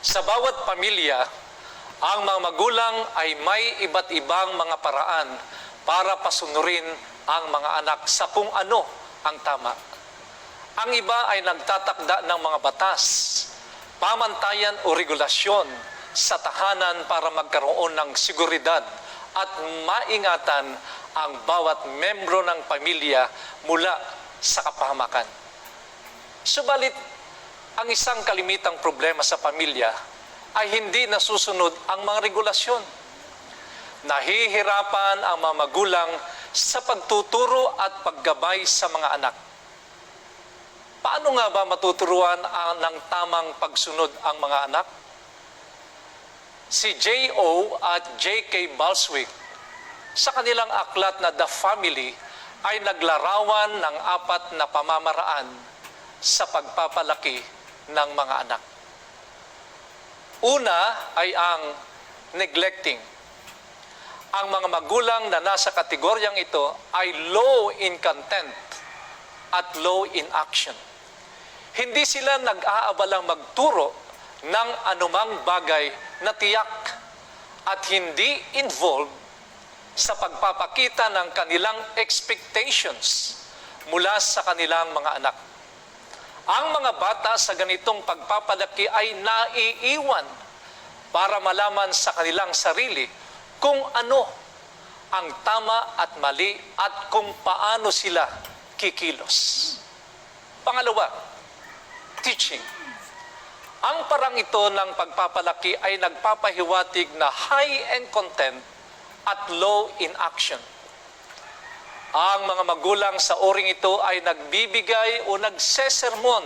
Sa bawat pamilya, ang mga magulang ay may iba't ibang mga paraan para pasunurin ang mga anak sa kung ano ang tama. Ang iba ay nagtatakda ng mga batas, pamantayan o regulasyon sa tahanan para magkaroon ng seguridad at maingatan ang bawat membro ng pamilya mula sa kapahamakan. Subalit, ang isang kalimitang problema sa pamilya ay hindi nasusunod ang mga regulasyon. Nahihirapan ang mga magulang sa pagtuturo at paggabay sa mga anak. Paano nga ba matuturuan ng tamang pagsunod ang mga anak? Si J.O. at J.K. Balswick, sa kanilang aklat na The Family, ay naglarawan ng 4 na pamamaraan sa pagpapalaki ng mga anak. Una ay ang neglecting. Ang mga magulang na nasa kategoryang ito ay low in content at low in action. Hindi sila nag-aabalang magturo ng anumang bagay na tiyak at hindi involved sa pagpapakita ng kanilang expectations mula sa kanilang mga anak. Ang mga bata sa ganitong pagpapalaki ay naiiwan para malaman sa kanilang sarili kung ano ang tama at mali at kung paano sila kikilos. Pangalawa, teaching. Ang parang ito ng pagpapalaki ay nagpapahiwatig na high in content at low in action. Ang mga magulang sa oring ito ay nagbibigay o nagsesermon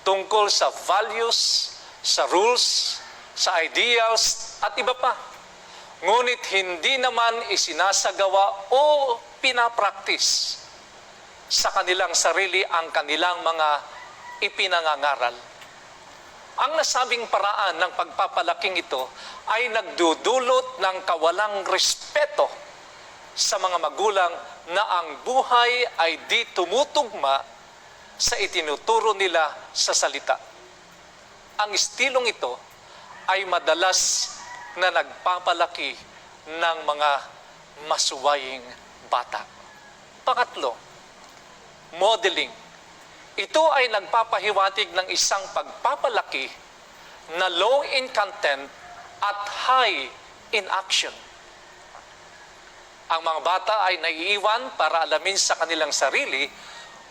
tungkol sa values, sa rules, sa ideals at iba pa. Ngunit hindi naman isinasagawa o pinapraktis sa kanilang sarili ang kanilang mga ipinangangaral. Ang nasabing paraan ng pagpapalaking ito ay nagdudulot ng kawalang respeto sa mga magulang na ang buhay ay di tumutugma sa itinuturo nila sa salita. Ang estilong ito ay madalas na nagpapalaki ng mga masuwaying bata. Pangatlo, modeling. Ito ay nagpapahiwatig ng isang pagpapalaki na low in content at high in action. Ang mga bata ay naiiwan para alamin sa kanilang sarili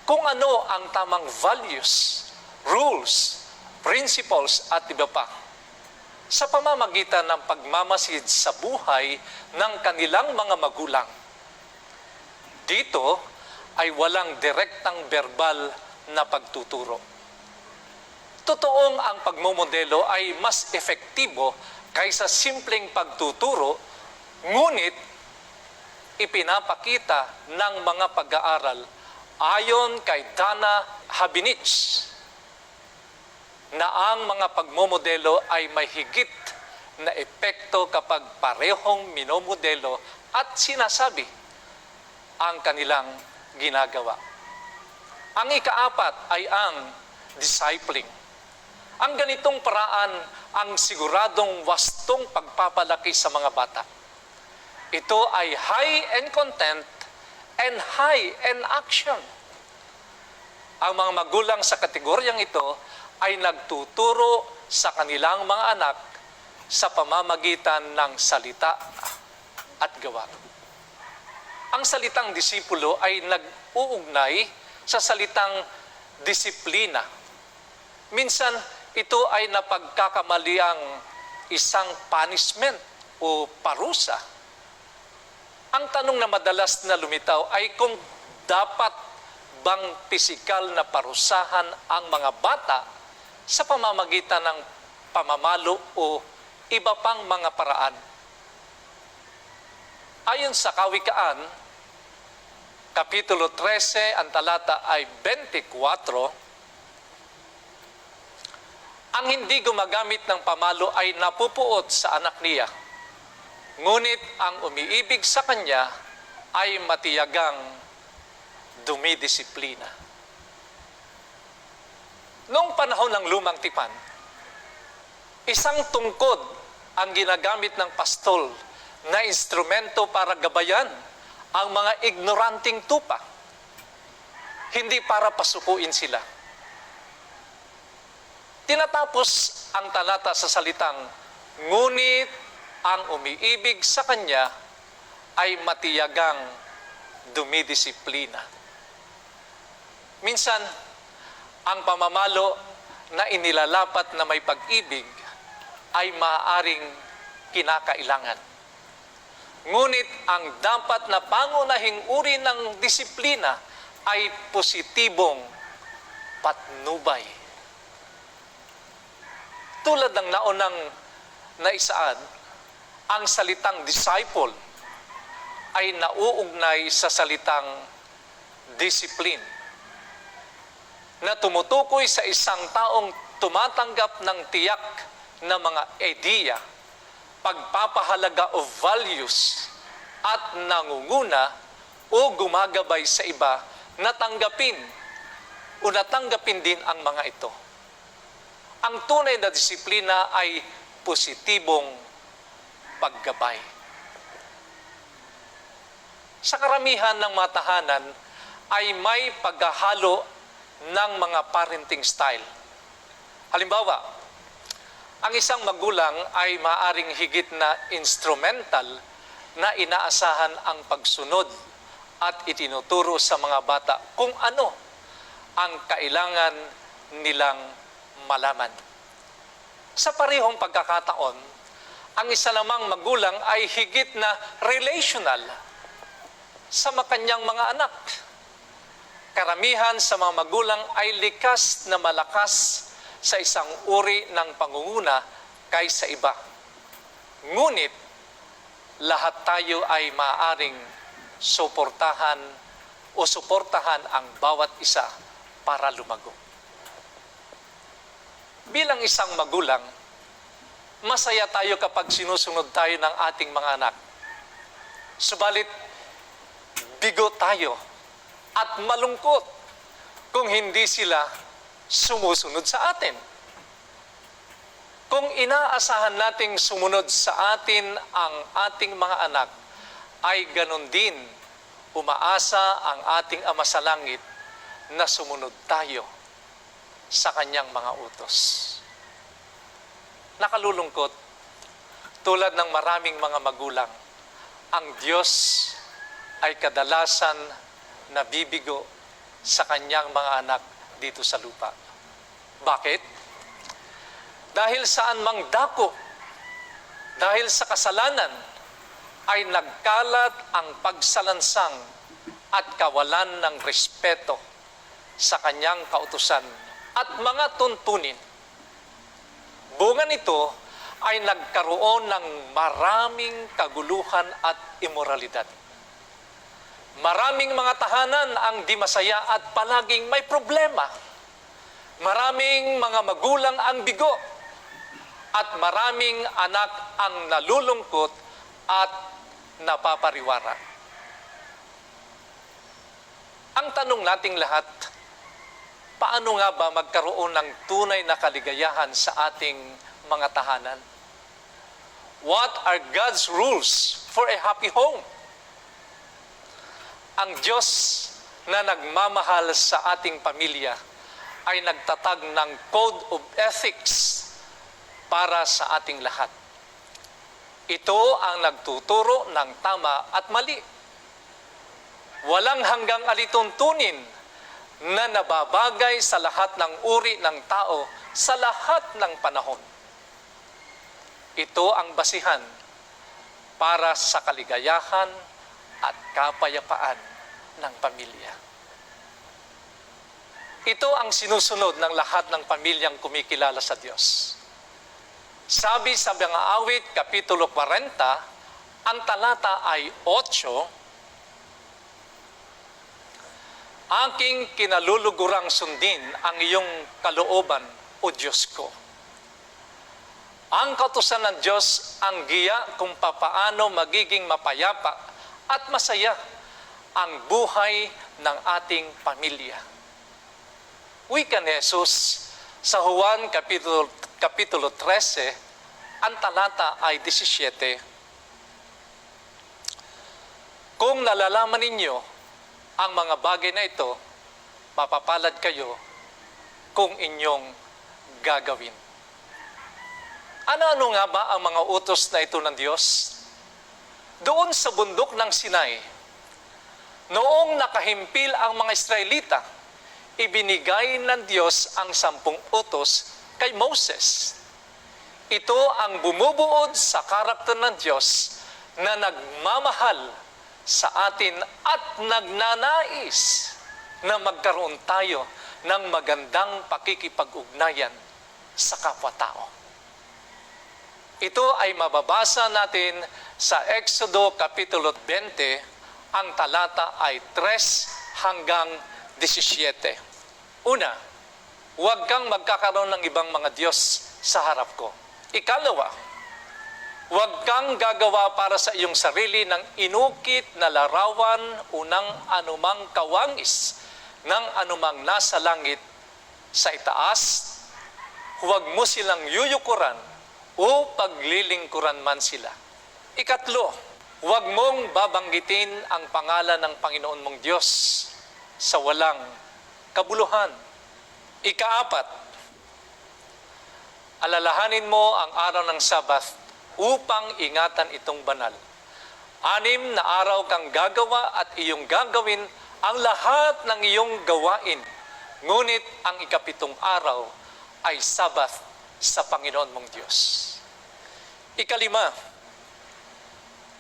kung ano ang tamang values, rules, principles at iba pa sa pamamagitan ng pagmamasid sa buhay ng kanilang mga magulang. Dito ay walang direktang verbal na pagtuturo. Totoong ang pagmomodelo ay mas efektibo kaysa simpleng pagtuturo, ngunit ipinapakita ng mga pag-aaral ayon kay Dana Habinich na ang mga pagmomodelo ay may higit na epekto kapag parehong minomodelo at sinasabi ang kanilang ginagawa. Ang ika-4 ay ang discipling. Ang ganitong paraan ang siguradong wastong pagpapalaki sa mga bata. Ito ay high in content and high in action. Ang mga magulang sa kategoryang ito ay nagtuturo sa kanilang mga anak sa pamamagitan ng salita at gawa. Ang salitang disipulo ay nag-uugnay sa salitang disiplina. Minsan, ito ay napagkakamaliang isang punishment o parusa. Ang tanong na madalas na lumitaw ay kung dapat bang pisikal na parusahan ang mga bata sa pamamagitan ng pamamalo o iba pang mga paraan. Ayon sa Kawikaan, Kapitulo 13, ang talata ay 24, ang hindi gumagamit ng pamalo ay napupuot sa anak niya. Ngunit ang umiibig sa kanya ay matiyagang dumidisiplina. Noong panahon ng Lumang Tipan, Isang tungkod ang ginagamit ng pastol na instrumento para gabayan ang mga ignoranting tupa, hindi para pasukuin sila. Tinatapos ang talata sa salitang, ngunit ang umiibig sa kanya ay matiyagang dumidisiplina. Minsan, ang pamamalo na inilalapat na may pag-ibig ay maaaring kinakailangan. Ngunit ang dapat na pangunahing uri ng disiplina ay positibong patnubay. Tulad ng naunang naisaad, ang salitang disciple ay nauugnay sa salitang discipline na tumutukoy sa isang taong tumatanggap ng tiyak na mga ideya, pagpapahalaga o values at nangunguna o gumagabay sa iba na tanggapin o natanggapin din ang mga ito. Ang tunay na disiplina ay positibong paggabay. Sa karamihan ng mga tahanan ay may paghahalo ng mga parenting style. Halimbawa, ang isang magulang ay maaring higit na instrumental na inaasahan ang pagsunod at itinuturo sa mga bata kung ano ang kailangan nilang malaman. Sa parehong pagkakataon, ang isa namang magulang ay higit na relational sa kanyang mga anak. Karamihan sa mga magulang ay likas na malakas sa isang uri ng pangunguna kaysa iba. Ngunit, lahat tayo ay maaaring suportahan ang bawat isa para lumago. Bilang isang magulang, masaya tayo kapag sinusunod tayo ng ating mga anak. Subalit, bigo tayo at malungkot kung hindi sila sumusunod sa atin. Kung inaasahan nating sumunod sa atin ang ating mga anak, ay ganon din umaasa ang ating Ama sa Langit na sumunod tayo sa kanyang mga utos. Nakalulungkot, tulad ng maraming mga magulang, ang Diyos ay kadalasan nabibigo sa kanyang mga anak dito sa lupa. Bakit? Dahil saan mang dako, dahil sa kasalanan, ay nagkalat ang pagsalansang at kawalan ng respeto sa kanyang kautusan at mga tuntunin. Bunga nito ay nagkaroon ng maraming kaguluhan at imoralidad. Maraming mga tahanan ang di masaya at palaging may problema. Maraming mga magulang ang bigo at maraming anak ang nalulungkot at napapariwara. Ang tanong nating lahat, paano nga ba magkaroon ng tunay na kaligayahan sa ating mga tahanan? What are God's rules for a happy home? Ang Diyos na nagmamahal sa ating pamilya ay nagtatag ng code of ethics para sa ating lahat. Ito ang nagtuturo ng tama at mali. Walang hanggang alituntunin na nababagay sa lahat ng uri ng tao sa lahat ng panahon. Ito ang basihan para sa kaligayahan at kapayapaan ng pamilya. Ito ang sinusunod ng lahat ng pamilyang kumikilala sa Diyos. Sabi sa mga awit, Kapitulo 40, ang talata ay 8, aking kinalulugurang sundin ang iyong kalooban, O Diyos ko. Ang kautusan ng Diyos ang giya kung papaano magiging mapayapa at masaya ang buhay ng ating pamilya. Wika ni Jesus sa Juan Kapitulo Kapitulo 13, ang talata ay 17. Kung nalalaman ninyo ang mga bagay na ito, mapapalad kayo kung inyong gagawin. Ano-ano nga ba ang mga utos na ito ng Diyos? Doon sa bundok ng Sinai, noong nakahimpil ang mga Israelita, ibinigay ng Diyos ang 10 utos kay Moses. Ito ang bumubuod sa karakter ng Diyos na nagmamahal sa atin at nagnanais na magkaroon tayo ng magandang pakikipag-ugnayan sa kapwa-tao. Ito ay mababasa natin sa Exodo Kapitulo 20, ang talata ay 3 hanggang 17. Una, huwag kang magkakaroon ng ibang mga Diyos sa harap ko. Ikalawa, huwag kang gagawa para sa iyong sarili ng inukit na larawan o ng anumang kawangis ng anumang nasa langit sa itaas. Huwag mo silang yuyukuran o paglilingkuran man sila. Ikatlo, huwag mong babanggitin ang pangalan ng Panginoon mong Diyos sa walang kabuluhan. Ikaapat, alalahanin mo ang araw ng Sabath upang ingatan itong banal. 6 na araw kang gagawa at iyong gagawin ang lahat ng iyong gawain. Ngunit ang ika-7 araw ay Sabath sa Panginoon mong Diyos. Ikalima,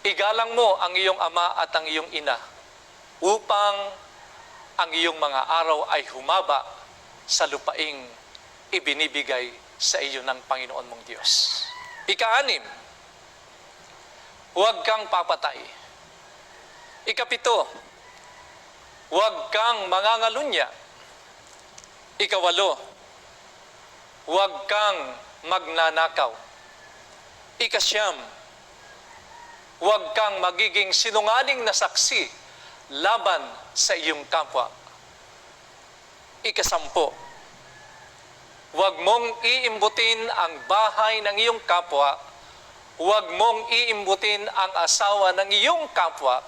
igalang mo ang iyong ama at ang iyong ina upang ang iyong mga araw ay humaba sa lupaing ibinibigay sa iyo ng Panginoon mong Diyos. Ika-6, huwag kang papatay. Ika-7, huwag kang mangangalunya. Ika-8, huwag kang magnanakaw. Ika-9, huwag kang magiging sinungaling na saksi laban sa iyong kapwa. Ika-10, huwag mong iimbutin ang bahay ng iyong kapwa, huwag mong iimbutin ang asawa ng iyong kapwa,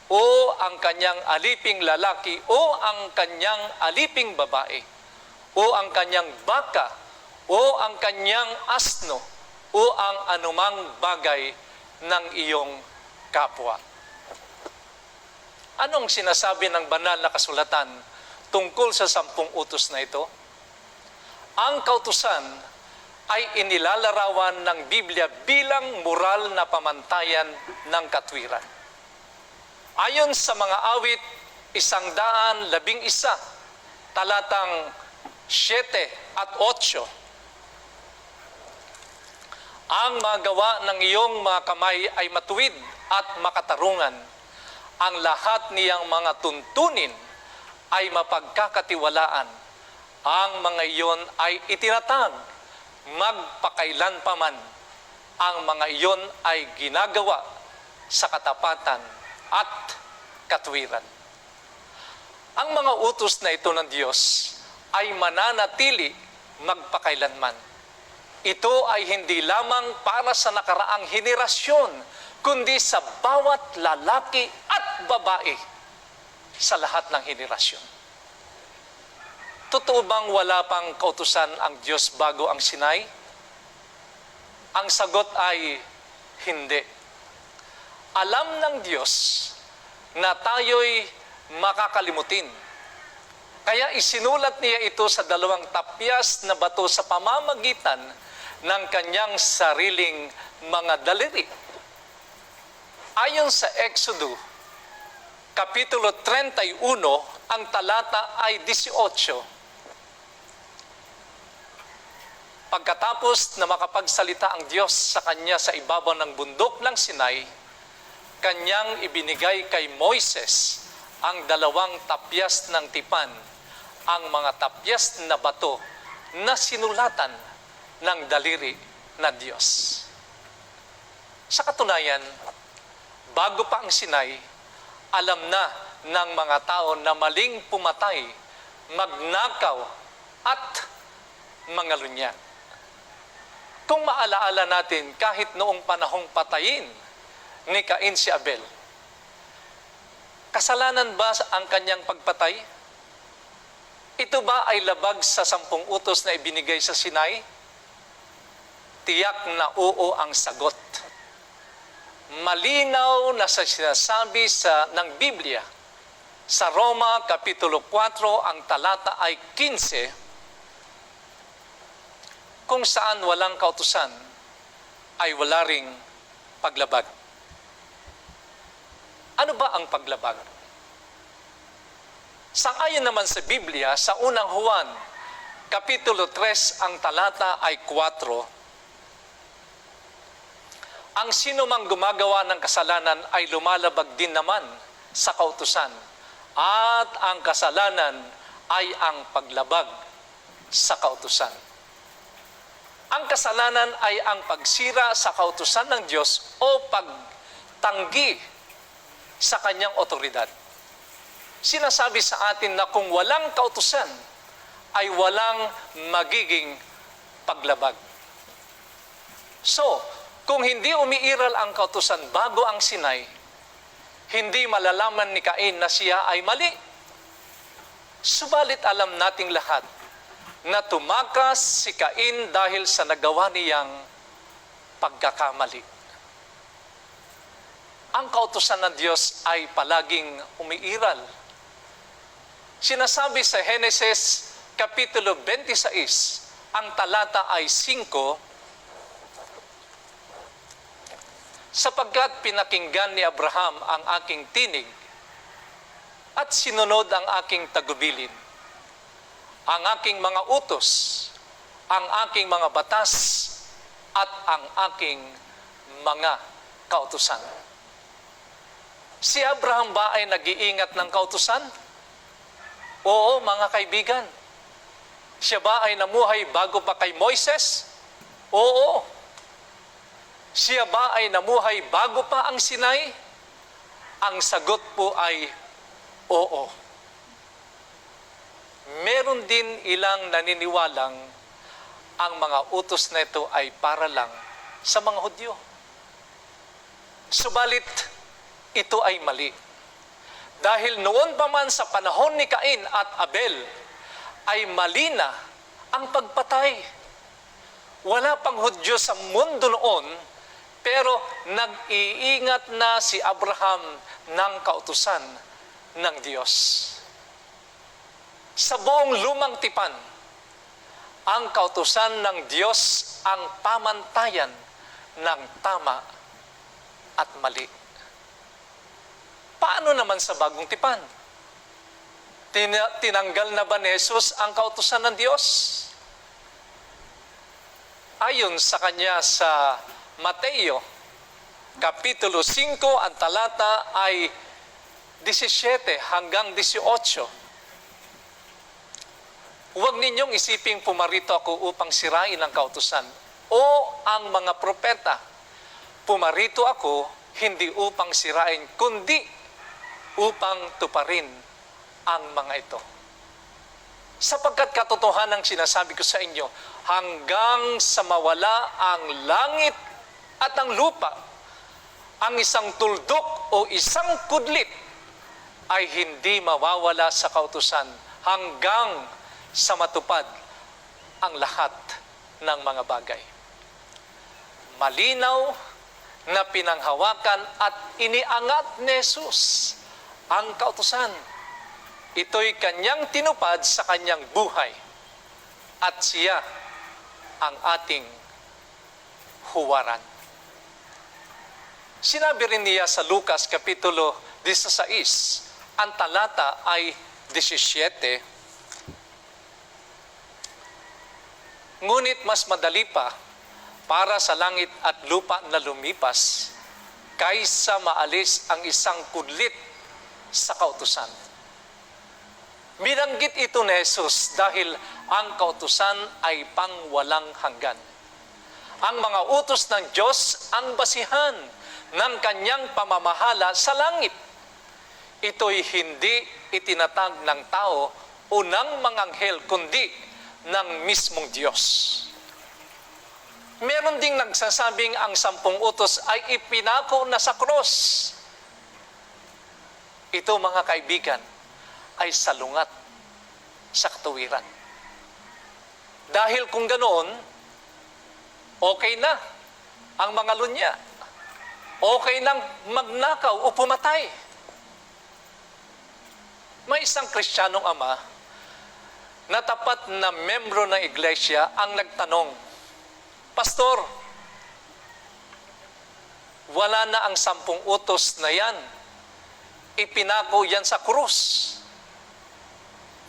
o ang kanyang aliping lalaki, o ang kanyang aliping babae, o ang kanyang baka, o ang kanyang asno, o ang anumang bagay ng iyong kapwa. Anong sinasabi ng banal na kasulatan tungkol sa 10 utos na ito? Ang kautusan ay inilalarawan ng Biblia bilang moral na pamantayan ng katwiran. Ayon sa mga awit 111, talatang 7 at 8, ang mga gawa ng iyong mga kamay ay matuwid at makatarungan. Ang lahat niyang mga tuntunin ay mapagkakatiwalaan. Ang mga iyon ay itinatag magpakailan pa man. Ang mga iyon ay ginagawa sa katapatan at katwiran. Ang mga utos na ito ng Diyos ay mananatili magpakailanman. Ito ay hindi lamang para sa nakaraang henerasyon, kundi sa bawat lalaki at babae sa lahat ng henerasyon. Totoo bang wala pang kautusan ang Diyos bago ang Sinai? Ang sagot ay hindi. Alam ng Diyos na tayo'y makakalimutin. Kaya isinulat niya ito sa 2 tapyas na bato sa pamamagitan ng kanyang sariling mga daliri. Ayon sa Exodo, Kapitulo 31, ang talata ay 18. Pagkatapos na makapagsalita ang Diyos sa kanya sa ibabaw ng bundok ng Sinai, kanyang ibinigay kay Moises ang 2 tapyas ng tipan, ang mga tapyas na bato na sinulatan ng daliri na Diyos. Sa katunayan, bago pa ang Sinai, alam na ng mga tao na maling pumatay, magnakaw at mangalunya. Kung maalaala natin, kahit noong panahong patayin ni Cain si Abel, kasalanan ba ang kanyang pagpatay? Ito ba ay labag sa 10 utos na ibinigay sa Sinai? Tiyak na oo ang sagot. Malinaw na sa sinasabi ng Biblia, sa Roma Kapitulo 4, ang talata ay 15, kung saan walang kautusan, ay wala ring paglabag. Ano ba ang paglabag? Sangayon naman sa Biblia, sa unang Juan, Kapitulo 3, ang talata ay 4, ang sinumang gumagawa ng kasalanan ay lumalabag din naman sa kautusan, at ang kasalanan ay ang paglabag sa kautusan. Ang kasalanan ay ang pagsira sa kautusan ng Diyos o pagtanggi sa kanyang otoridad. Sinasabi sa atin na kung walang kautusan, ay walang magiging paglabag. So, kung hindi umiiral ang kautusan bago ang Sinai, hindi malalaman ni Cain na siya ay mali. Subalit alam nating lahat na tumakas si Cain dahil sa nagawa niyang pagkakamali. Ang kautusan ng Diyos ay palaging umiiral. Sinasabi sa Genesis Kapitulo 26, ang talata ay 5, sapagkat pinakinggan ni Abraham ang aking tinig at sinunod ang aking tagubilin, ang aking mga utos, ang aking mga batas, at ang aking mga kautusan. Si Abraham ba ay nag-iingat ng kautusan? Oo, mga kaibigan. Siya ba ay namuhay bago pa kay Moises? Oo. Siya ba ay namuhay bago pa ang Sinai? Ang sagot po ay oo. Meron din ilang naniniwalang ang mga utos na ito ay para lang sa mga Hudyo. Subalit, ito ay mali. Dahil noon pa man sa panahon ni Cain at Abel, ay mali na ang pagpatay. Wala pang Hudyo sa mundo noon, pero nag-iingat na si Abraham ng kautusan ng Diyos. Sa buong lumang tipan, ang kautusan ng Diyos ang pamantayan ng tama at mali. Paano naman sa bagong tipan? Tinanggal na ba ni Jesus ang kautusan ng Diyos? Ayon sa kanya sa Mateo, Kapitulo 5, ang talata ay 17 hanggang 18. Huwag ninyong isiping pumarito ako upang sirain ang kautusan o ang mga propeta. Pumarito ako hindi upang sirain, kundi upang tuparin ang mga ito. Sapagkat katotohanan ang sinasabi ko sa inyo, hanggang sa mawala ang langit at ang lupa, ang isang tuldok o isang kudlit ay hindi mawawala sa kautusan hanggang sa matupad ang lahat ng mga bagay. Malinaw na pinanghawakan at iniangat ni Jesus ang kautusan. Ito'y kanyang tinupad sa kanyang buhay at siya ang ating huwaran. Sinabi rin niya sa Lucas Kapitulo 16, ang talata ay 17, ngunit mas madali pa para sa langit at lupa na lumipas kaysa maalis ang isang kudlit sa kautusan. Binanggit ito ni Jesus dahil ang kautusan ay pangwalang hanggan. Ang mga utos ng Diyos ang basihan ng kanyang pamamahala sa langit. Ito'y hindi itinatag ng tao o ng mga anghel, kundi ng mismong Diyos. Meron ding nagsasabing ang 10 utos ay ipinako na sa krus. Ito mga kaibigan ay salungat sa katuwiran. Dahil kung ganoon, okay na ang mga lunya. Okay nang magnakaw o pumatay. May isang Kristiyanong ama na tapat na membro ng iglesia ang nagtanong, Pastor, wala na ang 10 utos na yan. Ipinako yan sa krus.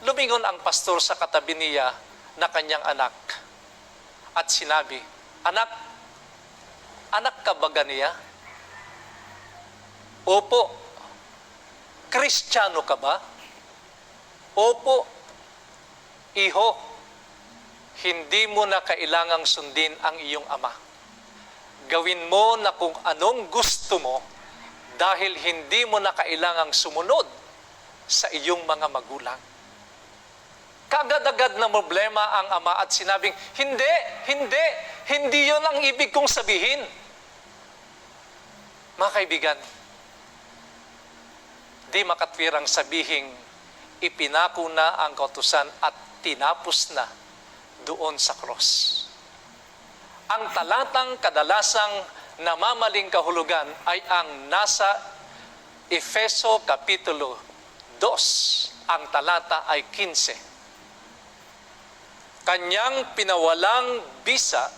Lumingon ang pastor sa katabi niya na kanyang anak at sinabi, Anak ka ba ganiya? Opo. Kristiyano ka ba? Opo. Iho, hindi mo na kailangang sundin ang iyong ama. Gawin mo na kung anong gusto mo dahil hindi mo na kailangang sumunod sa iyong mga magulang. Kagad-agad na problema ang ama at sinabing, hindi yon ang ibig kong sabihin. Mga kaibigan, di makatwirang sabihing ipinako na ang kautusan at tinapos na doon sa cross. Ang talatang kadalasang namamaling kahulugan ay ang nasa Efeso Kapitulo 2. Ang talata ay 15. Kanyang pinawalang bisa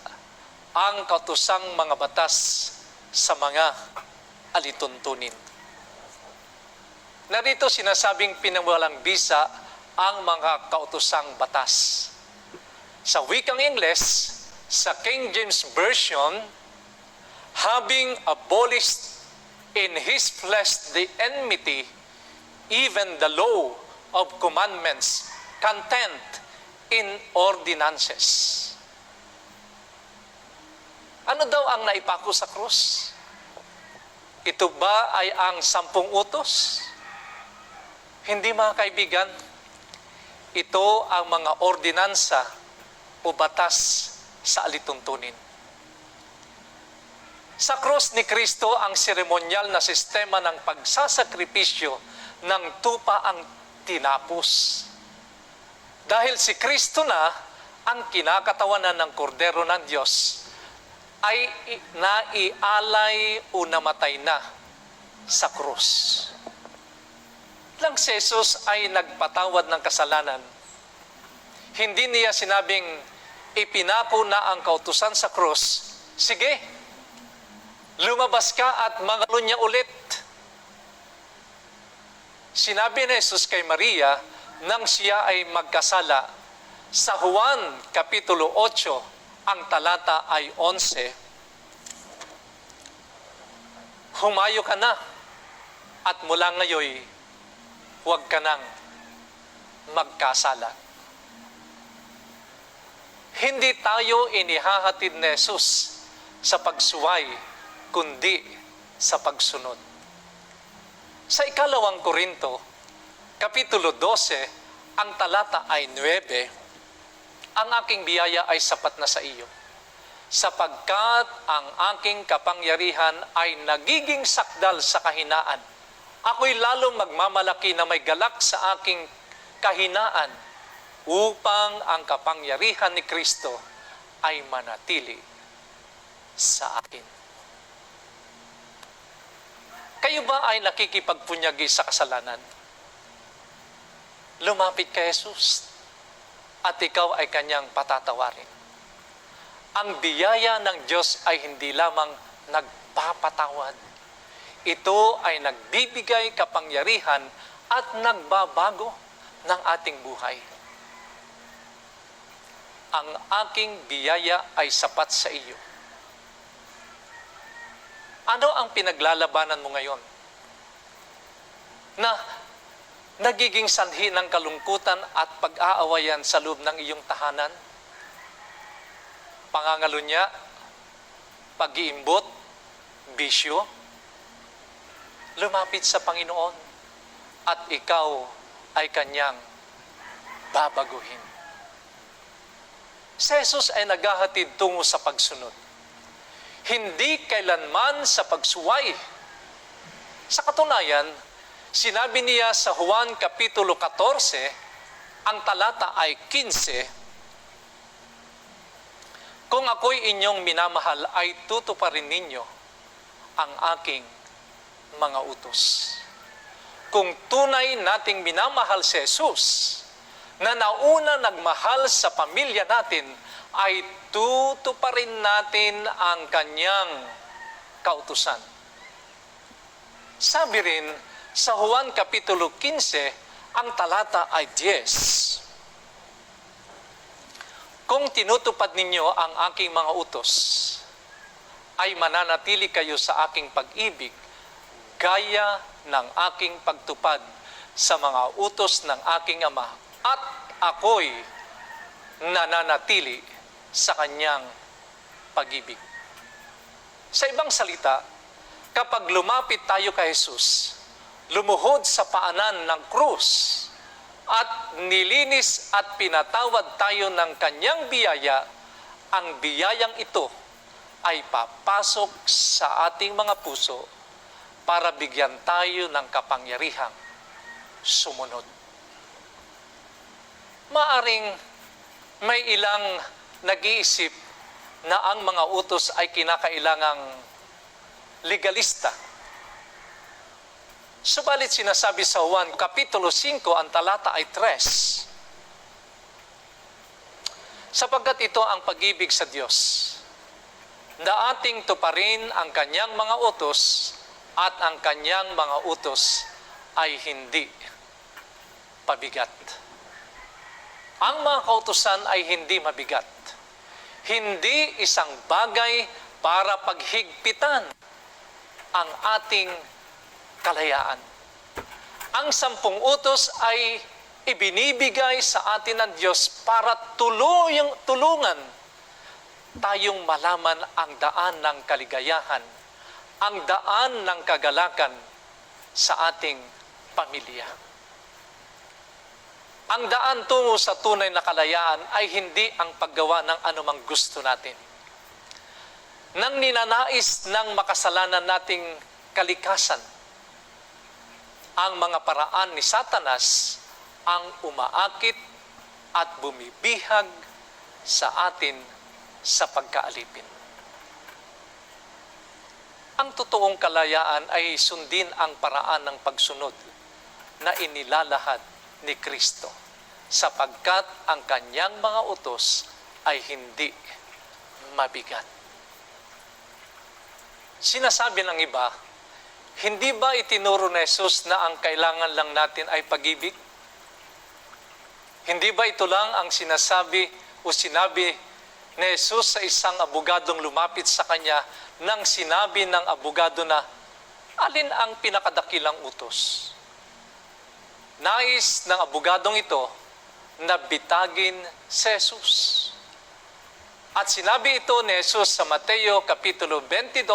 ang kautusang mga batas sa mga alituntunin. Narito sinasabing pinawalang bisa ang mga kautusang batas. Sa wikang Ingles, sa King James Version, having abolished in his flesh the enmity, even the law of commandments, content in ordinances. Ano daw ang naipako sa krus? Ito ba ay ang 10 utos? Hindi mga kaibigan. Ito ang mga ordinansa o batas sa alituntunin. Sa krus ni Kristo, ang seremonyal na sistema ng pagsasakripisyo ng tupa ang tinapos. Dahil si Kristo na ang kinakatawanan ng kordero ng Diyos ay naialay o namatay na sa krus. Lang si Jesus ay nagpatawad ng kasalanan. Hindi niya sinabing ipinako na ang kautusan sa krus. Sige, lumabas ka at magalo niya ulit. Sinabi ni Jesus kay Maria nang siya ay magkasala. Sa Juan Kapitulo 8, ang talata ay 11. Humayo ka na at mula ngayon, huwag ka nang magkasala. Hindi tayo inihahatid ni Jesus sa pagsuway, kundi sa pagsunod. Sa 2 Korinto, Kapitulo 12, ang talata ay 9, ang aking biyaya ay sapat na sa iyo, sapagkat ang aking kapangyarihan ay nagiging sakdal sa kahinaan. Ako'y lalong magmamalaki na may galak sa aking kahinaan upang ang kapangyarihan ni Kristo ay manatili sa akin. Kayo ba ay nakikipagpunyagi sa kasalanan? Lumapit kay Jesus at ikaw ay kanyang patatawarin. Ang biyaya ng Diyos ay hindi lamang nagpapatawad. Ito ay nagbibigay kapangyarihan at nagbabago ng ating buhay. Ang aking biyaya ay sapat sa iyo. Ano ang pinaglalabanan mo ngayon? Na nagiging sanhi ng kalungkutan at pag-aawayan sa loob ng iyong tahanan? Pangangalunya, pag-iimbot, bisyo? Lumapit sa Panginoon at ikaw ay kanyang babaguhin. Si Jesus ay naghahatid tungo sa pagsunod. Hindi kailanman sa pagsuway. Sa katunayan, sinabi niya sa Juan Kapitulo 14, ang talata ay 15, kung ako'y inyong minamahal ay tutuparin ninyo ang aking mga utos. Kung tunay nating minamahal si Jesus, na nauna nagmahal sa pamilya natin, ay tutuparin natin ang kanyang kautusan. Sabi rin sa Juan Kapitulo 15, ang talata ay 10. Kung tinutupad ninyo ang aking mga utos, ay mananatili kayo sa aking pag-ibig, gaya ng aking pagtupad sa mga utos ng aking Ama, at ako'y nananatili sa kanyang pag-ibig. Sa ibang salita, kapag lumapit tayo kay Jesus, lumuhod sa paanan ng krus, at nilinis at pinatawad tayo ng kanyang biyaya, ang biyayang ito ay papasok sa ating mga puso para bigyan tayo ng kapangyarihang sumunod. Maaring may ilang nag-iisip na ang mga utos ay kinakailangang legalista. Subalit sinasabi sa Juan Kapitulo 5, ang talata ay 3. Sapagkat ito ang pag-ibig sa Diyos, na ating tuparin ang kanyang mga utos, at ang kanyang mga utos ay hindi pabigat. Ang mga kautusan ay hindi mabigat. Hindi isang bagay para paghigpitan ang ating kalayaan. Ang 10 utos ay ibinibigay sa atin ng Diyos para tulungan tayong malaman ang daan ng kaligayahan, ang daan ng kagalakan sa ating pamilya. Ang daan tungo sa tunay na kalayaan ay hindi ang paggawa ng anumang gusto natin. Nang ninanais ng makasalanan nating kalikasan, ang mga paraan ni Satanas ang umaakit at bumibihag sa atin sa pagkaalipin. Ang totoong kalayaan ay sundin ang paraan ng pagsunod na inilalahad ni Kristo, sapagkat ang kanyang mga utos ay hindi mabigat. Sinasabi ng iba, hindi ba itinuro ni Jesus na ang kailangan lang natin ay pag-ibig? Hindi ba ito lang ang sinabi ni Jesus sa isang abogadong lumapit sa kanya nang sinabi ng abogado na, alin ang pinakadakilang utos? Nais ng abogadong ito na bitagin si Jesus. At sinabi ito ni Jesus sa Mateo Kapitulo 22,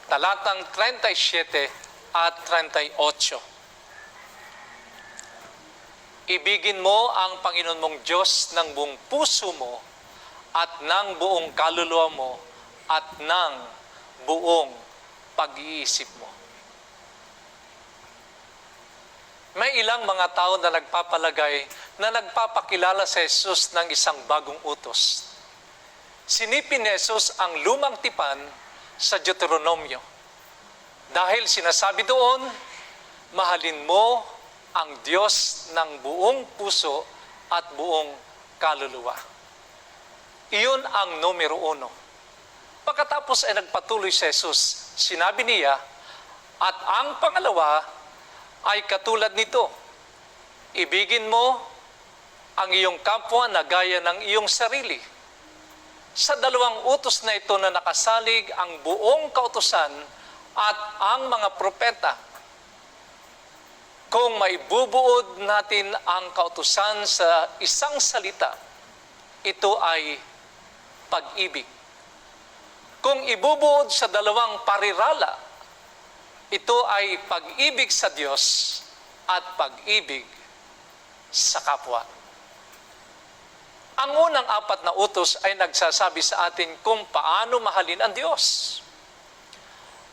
talatang 37 at 38. Ibigin mo ang Panginoon mong Diyos ng buong puso mo at ng buong kaluluwa mo at ng buong pag-iisip mo. May ilang mga tao na nagpapalagay na nagpapakilala sa Jesus ng isang bagong utos. Sinipin ni Jesus ang lumang tipan sa Deuteronomio. Dahil sinasabi doon, mahalin mo ang Diyos ng buong puso at buong kaluluwa. Iyon ang numero 1. Pagkatapos ay nagpatuloy si Jesus, sinabi niya, at ang pangalawa ay katulad nito, ibigin mo ang iyong kapwa na gaya ng iyong sarili. Sa dalawang utos na ito na nakasalig ang buong kautusan at ang mga propeta. Kung maibubuod natin ang kautusan sa isang salita, ito ay pag-ibig. Kung ibubuod sa dalawang parirala, ito ay pag-ibig sa Diyos at pag-ibig sa kapwa. Ang unang 4 na utos ay nagsasabi sa atin kung paano mahalin ang Diyos.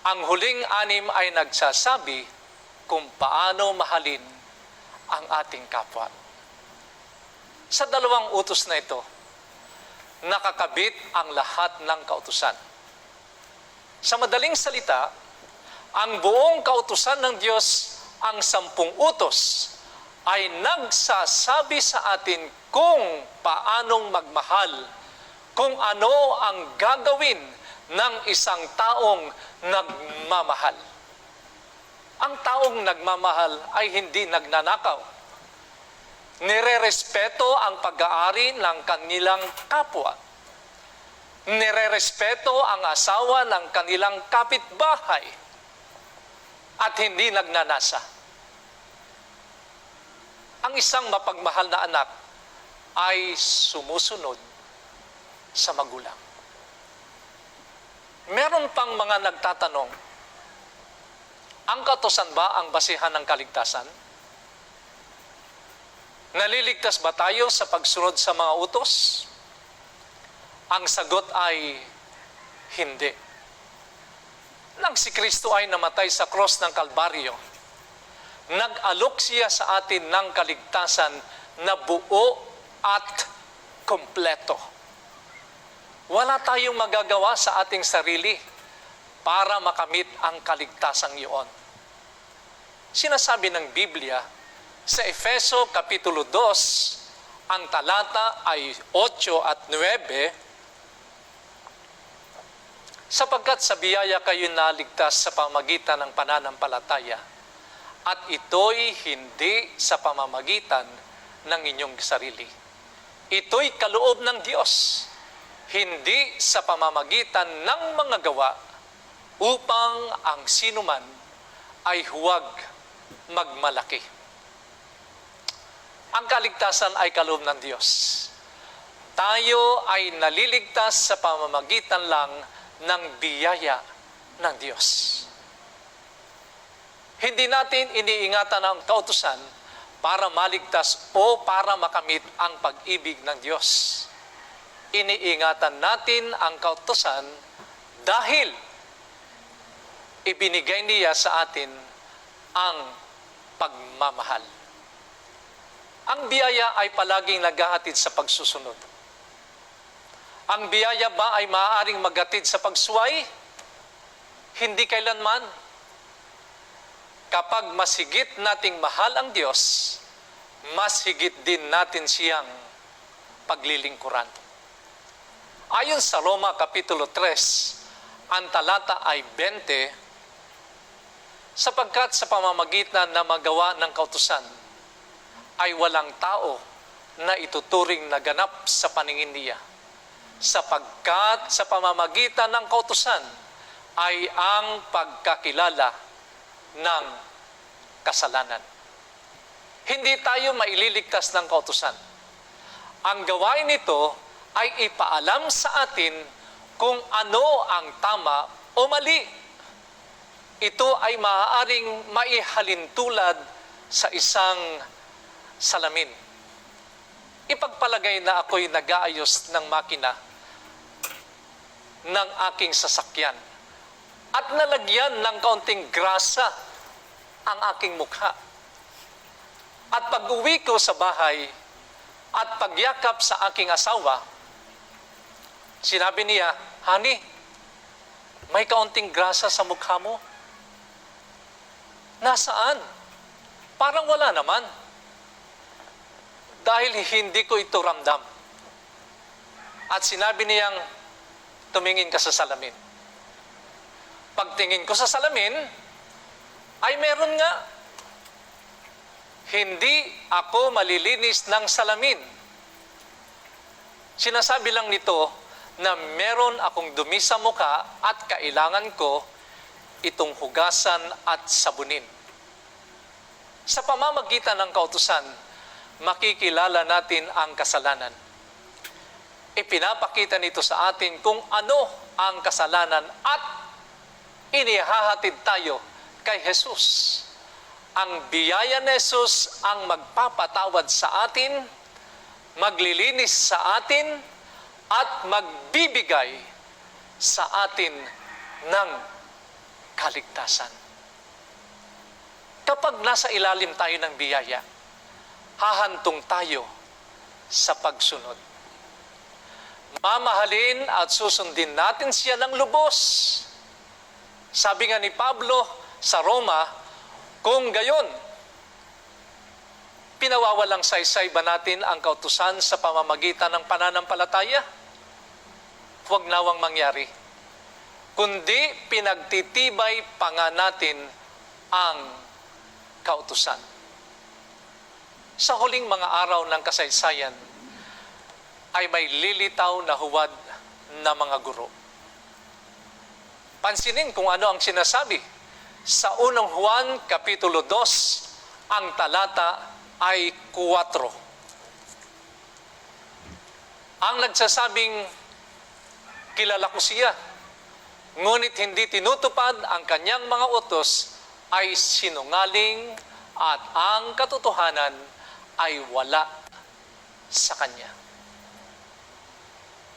Ang huling 6 ay nagsasabi kung paano mahalin ang ating kapwa. Sa 2 utos na ito, nakakabit ang lahat ng kautusan. Sa madaling salita, ang buong kautusan ng Diyos, ang 10 utos, ay nagsasabi sa atin kung paanong magmahal, kung ano ang gagawin ng isang taong nagmamahal. Ang taong nagmamahal ay hindi nagnanakaw. Nirerespeto ang pag-aari ng kanilang kapwa. Nirerespeto ang asawa ng kanilang kapitbahay. At hindi nagnanasa. Ang isang mapagmahal na anak ay sumusunod sa magulang. Meron pang mga nagtatanong, ang kautusan ba ang basihan ng kaligtasan? Naliligtas ba tayo sa pagsunod sa mga utos? Ang sagot ay hindi. Nang si Kristo ay namatay sa cross ng Kalbaryo, nag-alok siya sa atin ng kaligtasan na buo at kompleto. Wala tayong magagawa sa ating sarili para makamit ang kaligtasang iyon. Sinasabi ng Biblia sa Efeso Kapitulo 2, ang talata ay 8 at 9, sapagkat sa biyaya kayo naligtas sa pamamagitan ng pananampalataya, at ito'y hindi sa pamamagitan ng inyong sarili. Ito'y kaloob ng Diyos, hindi sa pamamagitan ng mga gawa, upang ang sinuman ay huwag magmalaki. Ang kaligtasan ay kaloob ng Diyos. Tayo ay naliligtas sa pamamagitan lang ng biyaya ng Diyos. Hindi natin iniingatan ang kautusan para maligtas o para makamit ang pag-ibig ng Diyos. Iniingatan natin ang kautusan dahil ibinigay niya sa atin ang pagmamahal. Ang biyaya ay palaging naghahatid sa pagsusunod. Ang biyaya ba ay maaaring maghatid sa pagsuway? Hindi kailanman. Kapag mas higit nating mahal ang Diyos, mas higit din natin siyang paglilingkuran. Ayon sa Roma Kapitulo 3, ang talata ay 20, sapagkat sa pamamagitan na magawa ng kautusan, ay walang tao na ituturing na ganap sa paningin niya. Sapagkat sa pamamagitan ng kautusan, ay ang pagkakilala ng kasalanan. Hindi tayo maililigtas ng kautusan. Ang gawain nito ay ipaalam sa atin kung ano ang tama o mali. Ito ay maaaring maihalintulad sa isang salamin. Ipagpalagay na ako'y nag-aayos ng makina ng aking sasakyan at nalagyan ng kaunting grasa ang aking mukha. At pag-uwi ko sa bahay at pagyakap sa aking asawa, sinabi niya, "Honey, may kaunting grasa sa mukha mo." Nasaan? Parang wala naman. Dahil hindi ko ito ramdam. At sinabi niyang, tumingin ka sa salamin. Pagtingin ko sa salamin, ay meron nga. Hindi ako malilinis ng salamin. Sinasabi lang nito na meron akong dumi sa mukha at kailangan ko itong hugasan at sabunin. Sa pamamagitan ng kautusan, makikilala natin ang kasalanan. Ipinapakita nito sa atin kung ano ang kasalanan at inihahatid tayo kay Jesus. Ang biyaya ni Jesus ang magpapatawad sa atin, maglilinis sa atin at magbibigay sa atin ng kaligtasan. Kapag nasa ilalim tayo ng biyaya, hahantong tayo sa pagsunod. Mamahalin at susundin natin siya ng lubos. Sabi nga ni Pablo sa Roma, kung gayon, pinawawalang saysay ba natin ang kautusan sa pamamagitan ng pananampalataya? Huwag nawang mangyari. Kundi pinagtitibay pa nga natin ang kautusan. Sa huling mga araw ng kasaysayan, ay may lilitaw na huwad na mga guro. Pansinin kung ano ang sinasabi. Sa unang Juan, Kapitulo 2, ang talata ay 4. Ang nagsasabing, kilala ko siya, ngunit hindi tinutupad ang kanyang mga utos ay sinungaling at ang katotohanan ay wala sa kanya.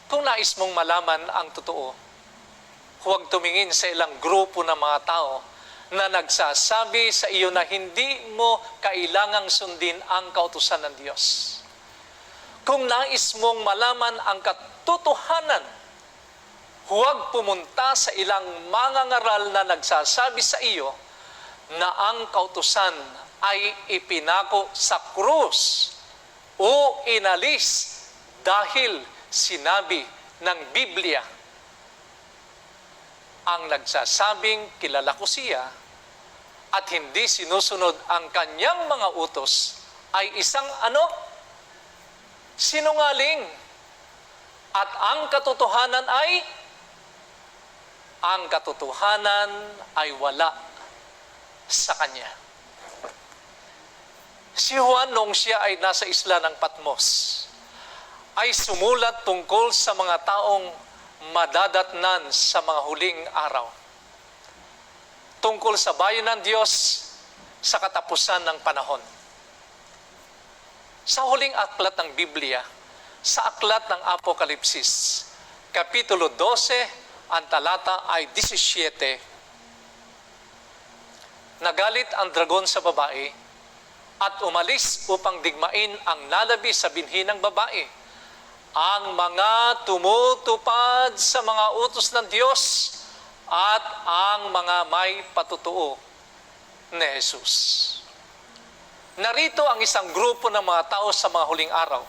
Kung nais mong malaman ang totoo, huwag tumingin sa ilang grupo ng mga tao na nagsasabi sa iyo na hindi mo kailangang sundin ang kautusan ng Diyos. Kung nais mong malaman ang katotohanan, huwag pumunta sa ilang mangangaral na nagsasabi sa iyo na ang kautusan ay ipinako sa krus o inalis dahil sinabi ng Biblia. Ang nagsasabing kilala ko siya at hindi sinusunod ang kanyang mga utos ay isang sinungaling. At ang katotohanan ay wala sa kanya. Si Juan, noong siya ay nasa isla ng Patmos, ay sumulat tungkol sa mga taong madadatnan sa mga huling araw. Tungkol sa bayan ng Diyos sa katapusan ng panahon. Sa huling aklat ng Biblia, sa aklat ng Apokalipsis, Kapitulo 12, ang talata ay 17. Nagalit ang dragon sa babae at umalis upang digmain ang nalabi sa binhi ng babae. Ang mga tumutupad sa mga utos ng Diyos at ang mga may patutuo ni Jesus. Narito ang isang grupo ng mga tao sa mga huling araw.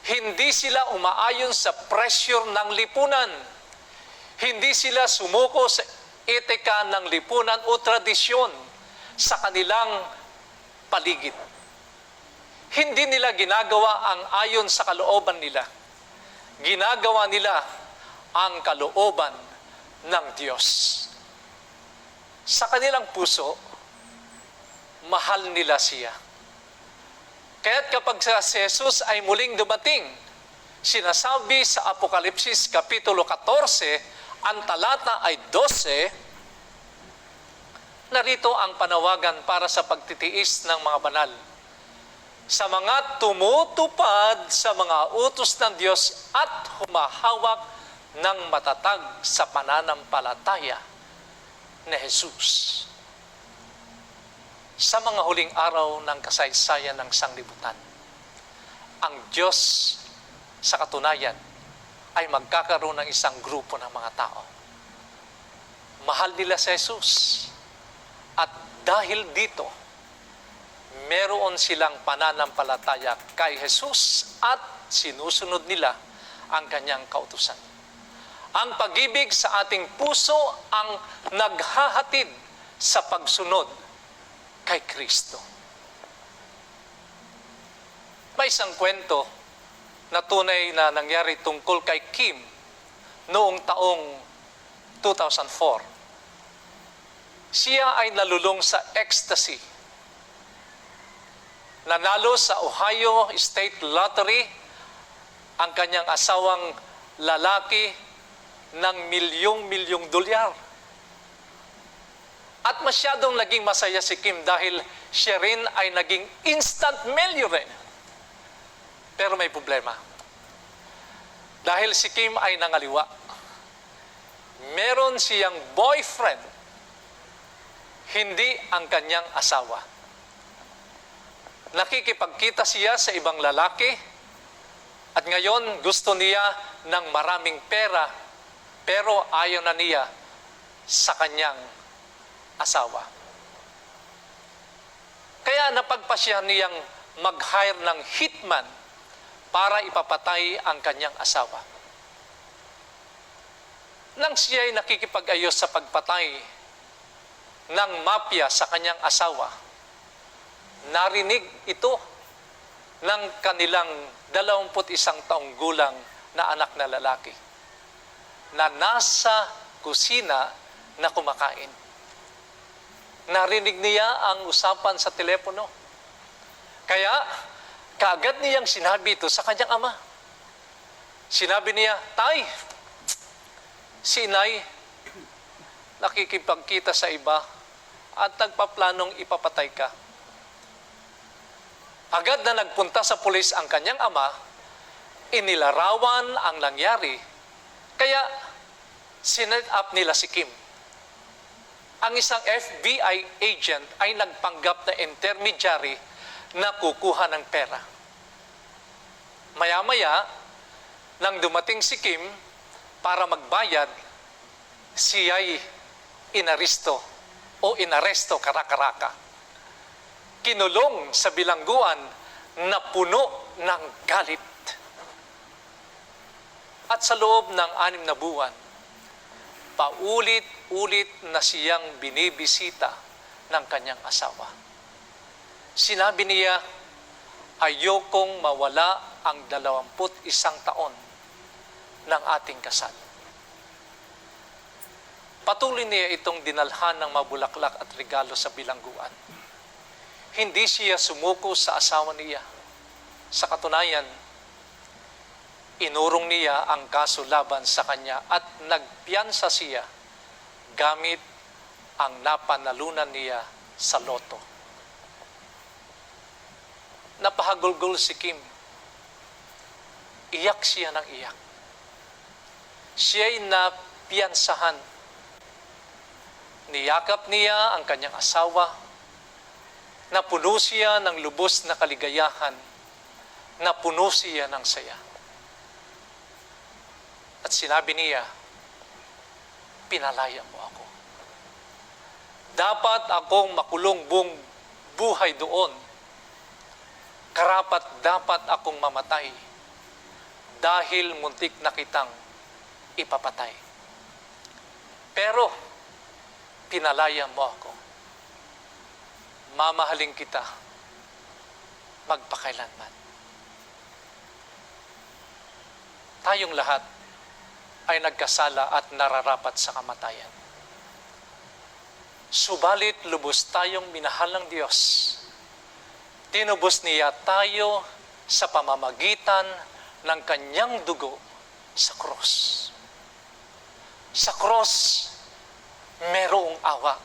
Hindi sila umaayon sa pressure ng lipunan. Hindi sila sumuko sa etika ng lipunan o tradisyon sa kanilang paligid. Hindi nila ginagawa ang ayon sa kalooban nila. Ginagawa nila ang kalooban ng Diyos. Sa kanilang puso, mahal nila siya. Kaya't kapag si Jesus ay muling dumating, sinasabi sa Apokalipsis Kapitulo 14, ang talata ay 12, narito ang panawagan para sa pagtitiis ng mga banal. Sa mga tumutupad sa mga utos ng Diyos at humahawak ng matatag sa pananampalataya ni Jesus. Sa mga huling araw ng kasaysayan ng sanglibutan, ang Diyos sa katunayan ay magkakaroon ng isang grupo ng mga tao. Mahal nila si Jesus. At dahil dito, meron silang pananampalataya kay Jesus at sinusunod nila ang kanyang kautusan. Ang pag-ibig sa ating puso ang naghahatid sa pagsunod kay Kristo. May isang kwento na tunay na nangyari tungkol kay Kim noong taong 2004. Siya ay nalulong sa ecstasy. Nanalo sa Ohio State Lottery ang kanyang asawang lalaki ng milyong-milyong dolyar. At masyadong naging masaya si Kim dahil siya rin ay naging instant millionaire. Pero may problema. Dahil si Kim ay nangaliwa, meron siyang boyfriend, hindi ang kanyang asawa. Nakikipagkita siya sa ibang lalaki at ngayon gusto niya ng maraming pera pero ayaw na niya sa kanyang asawa. Kaya napagpasya niyang mag-hire ng hitman para ipapatay ang kanyang asawa. Nang siya ay nakikipag-ayos sa pagpatay ng mafia sa kanyang asawa, narinig ito ng kanilang 21 taong gulang na anak na lalaki na nasa kusina na kumakain. Narinig niya ang usapan sa telepono. Kaya, kaagad niyang sinabi ito sa kanyang ama. Sinabi niya, "Tay, si inay nakikipagkita sa iba at nagpaplanong ipapatay ka." Agad na nagpunta sa pulis ang kanyang ama, inilarawan ang nangyari, kaya sinet up nila si Kim. Ang isang FBI agent ay nagpanggap na intermediary na kukuha ng pera. Maya-maya, nang dumating si Kim para magbayad, siya'y inaresto kara-karaka. Kinulong sa bilangguan na puno ng galit. At sa loob ng 6 na buwan, paulit-ulit na siyang binibisita ng kanyang asawa. Sinabi niya, "Ayokong mawala ang 21 taon ng ating kasal." Patuloy niya itong dinalhan ng mabulaklak at regalo sa bilangguan. Hindi siya sumuko sa asawa niya. Sa katunayan, inurong niya ang kaso laban sa kanya at nagpiyansa siya gamit ang napanalunan niya sa loto. Napahagulgol si Kim. Iyak siya ng iyak. Siya'y napiyansahan. Niyakap niya ang kanyang asawa. Napuno siya ng lubos na kaligayahan. Napuno siya ng saya. At sinabi niya, "Pinalaya mo ako. Dapat akong makulong buong buhay doon. Karapat-dapat akong mamatay dahil muntik na kitang ipapatay. Pero, pinalaya mo ako. Mamahalin kita magpakailanman." Tayong lahat ay nagkasala at nararapat sa kamatayan. Subalit lubos tayong minahal ng Diyos. Tinubos niya tayo sa pamamagitan ng kanyang dugo sa krus. Sa krus, merong awa.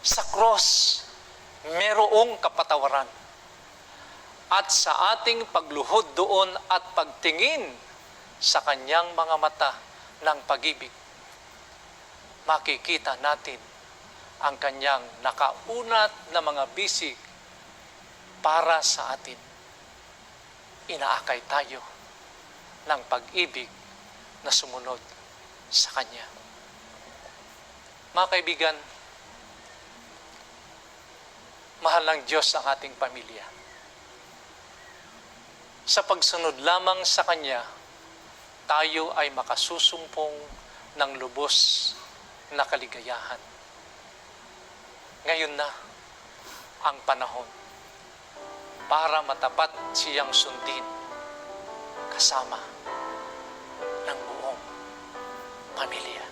Sa krus, merong kapatawaran. At sa ating pagluhod doon at pagtingin sa kanyang mga mata ng pag-ibig, makikita natin ang kanyang nakaunat na mga bisig para sa atin. Inaakay tayo ng pag-ibig na sumunod sa kanya. Mga kaibigan, mahal ng Diyos ang ating pamilya. Sa pagsunod lamang sa kanya, tayo ay makasusumpong ng lubos na kaligayahan. Ngayon na ang panahon para matapat siyang sundin kasama ng buong pamilya.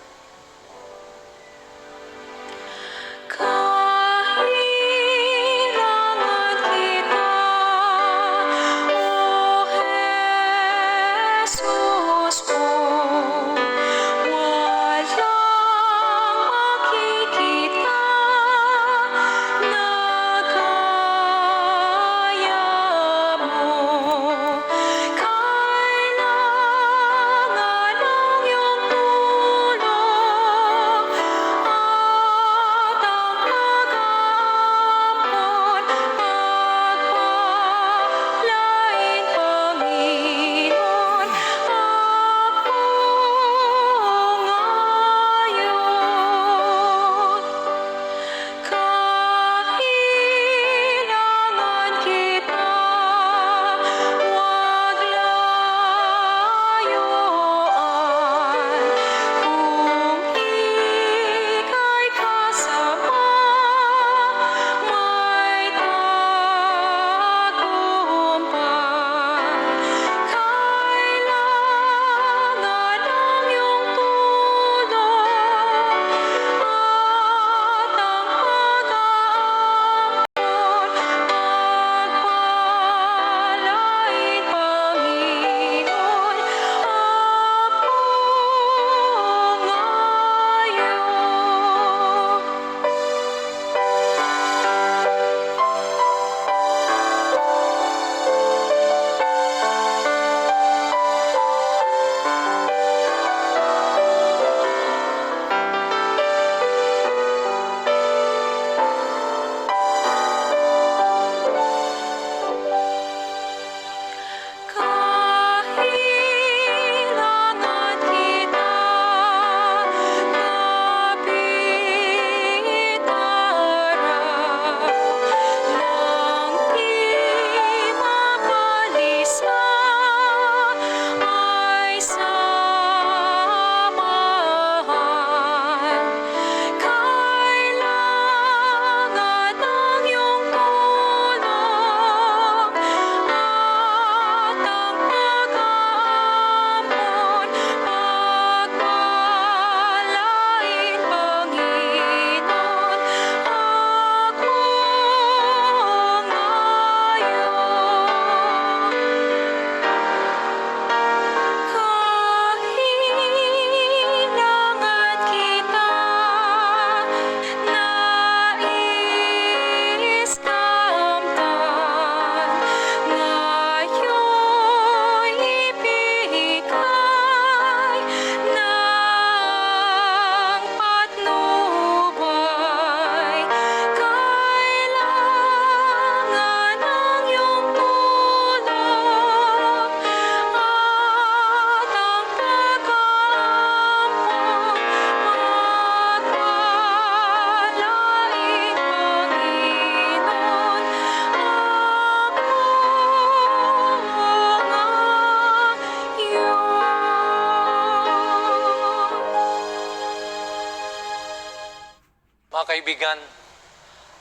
Mga kaibigan,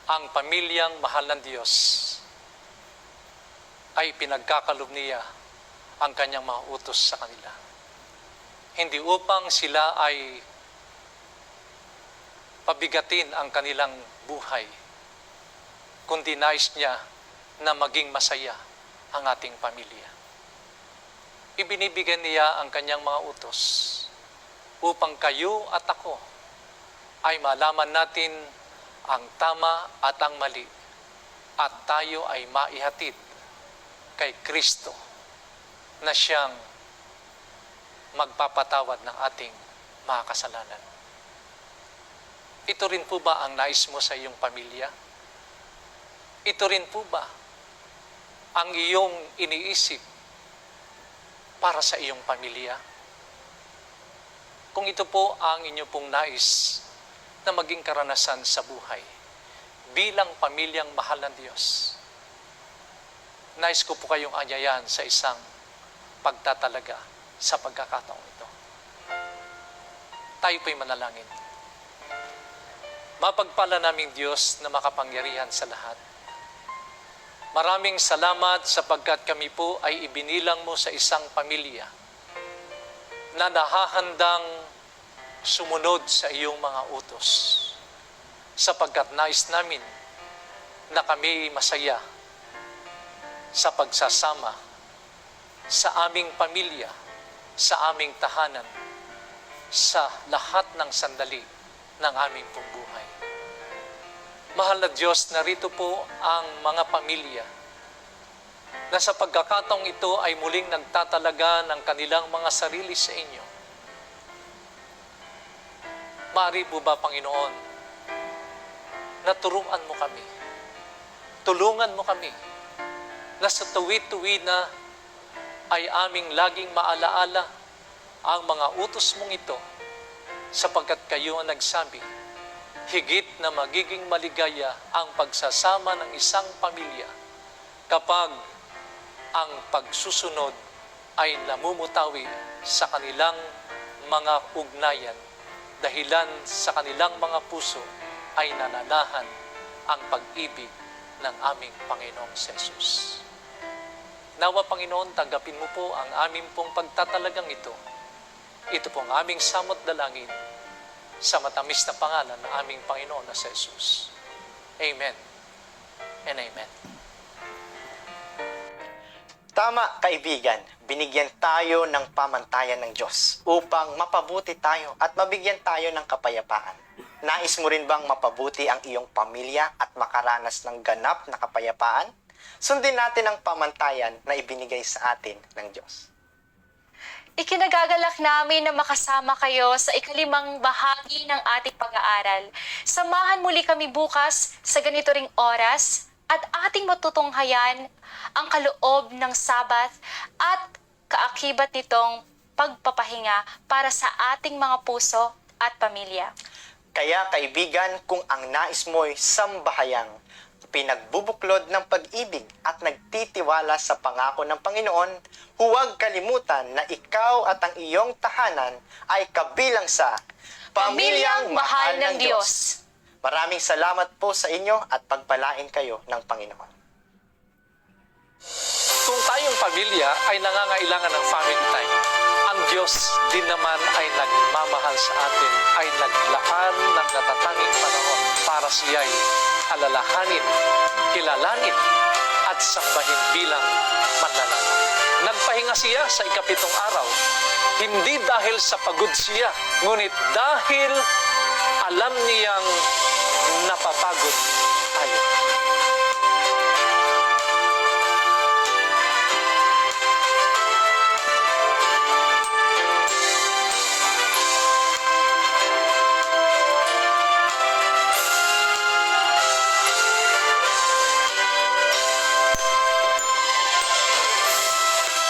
ang pamilyang mahal ng Diyos ay pinagkakalob niya ang kanyang mga utos sa kanila. Hindi upang sila ay pabigatin ang kanilang buhay, kundi nais niya na maging masaya ang ating pamilya. Ibinibigyan niya ang kanyang mga utos upang kayo at ako ay malaman natin ang tama at ang mali at tayo ay maihatid kay Kristo na siyang magpapatawad ng ating mga kasalanan. Ito rin po ba ang nais mo sa iyong pamilya? Ito rin po ba ang iyong iniisip para sa iyong pamilya? Kung ito po ang inyo pong nais na maging karanasan sa buhay bilang pamilyang mahal ng Diyos, nais ko po kayong anyayahan sa isang pagtatalaga sa pagkakataong ito. Tayo po'y manalangin. Mapagpala naming Diyos na makapangyarihan sa lahat. Maraming salamat sapagkat kami po ay ibinilang mo sa isang pamilya na nahahandang sumunod sa iyong mga utos, sapagkat nais namin na kami masaya sa pagsasama sa aming pamilya, sa aming tahanan, sa lahat ng sandali ng aming pong buhay. Mahal na Diyos, narito po ang mga pamilya na sa pagkakataong ito ay muling nagtatalaga ng kanilang mga sarili sa inyo. Maaari po ba, Panginoon, na turuan mo kami, tulungan mo kami, na sa tuwi-tuwi na ay aming laging maalaala ang mga utos mong ito, sapagkat kayo ang nagsabi, higit na magiging maligaya ang pagsasama ng isang pamilya kapag ang pagsusunod ay namumutawi sa kanilang mga ugnayan, dahilan sa kanilang mga puso ay nananahan ang pag-ibig ng aming Panginoong Jesus. Nawa, Panginoon, tanggapin mo po ang aming pong pagtatalagang ito. Ito pong aming samot dalangin sa matamis na pangalan ng aming Panginoon na Jesus. Amen and amen. Tama, kaibigan, binigyan tayo ng pamantayan ng Diyos upang mapabuti tayo at mabigyan tayo ng kapayapaan. Nais mo rin bang mapabuti ang iyong pamilya at makaranas ng ganap na kapayapaan? Sundin natin ang pamantayan na ibinigay sa atin ng Diyos. Ikinagagalak namin na makasama kayo sa ikalimang bahagi ng ating pag-aaral. Samahan muli kami bukas sa ganito ring oras at ating matutunghayan ang kaloob ng Sabat at kaakibat nitong pagpapahinga para sa ating mga puso at pamilya. Kaya kaibigan, kung ang nais mo'y sambahayang, pinagbubuklod ng pag-ibig at nagtitiwala sa pangako ng Panginoon, huwag kalimutan na ikaw at ang iyong tahanan ay kabilang sa Pamilyang Mahal ng Diyos. Maraming salamat po sa inyo at pagpalain kayo ng Panginoon. Kung tayong pamilya ay nangangailangan ng family time, ang Diyos din naman ay nagmamahal sa atin, ay naglaan ng natatanging panahon para siya'y alalahanin, kilalanin, at sambahin bilang manlalangin. Nagpahinga siya sa ikapitong araw, hindi dahil sa pagod siya, ngunit dahil alam niyang napapagod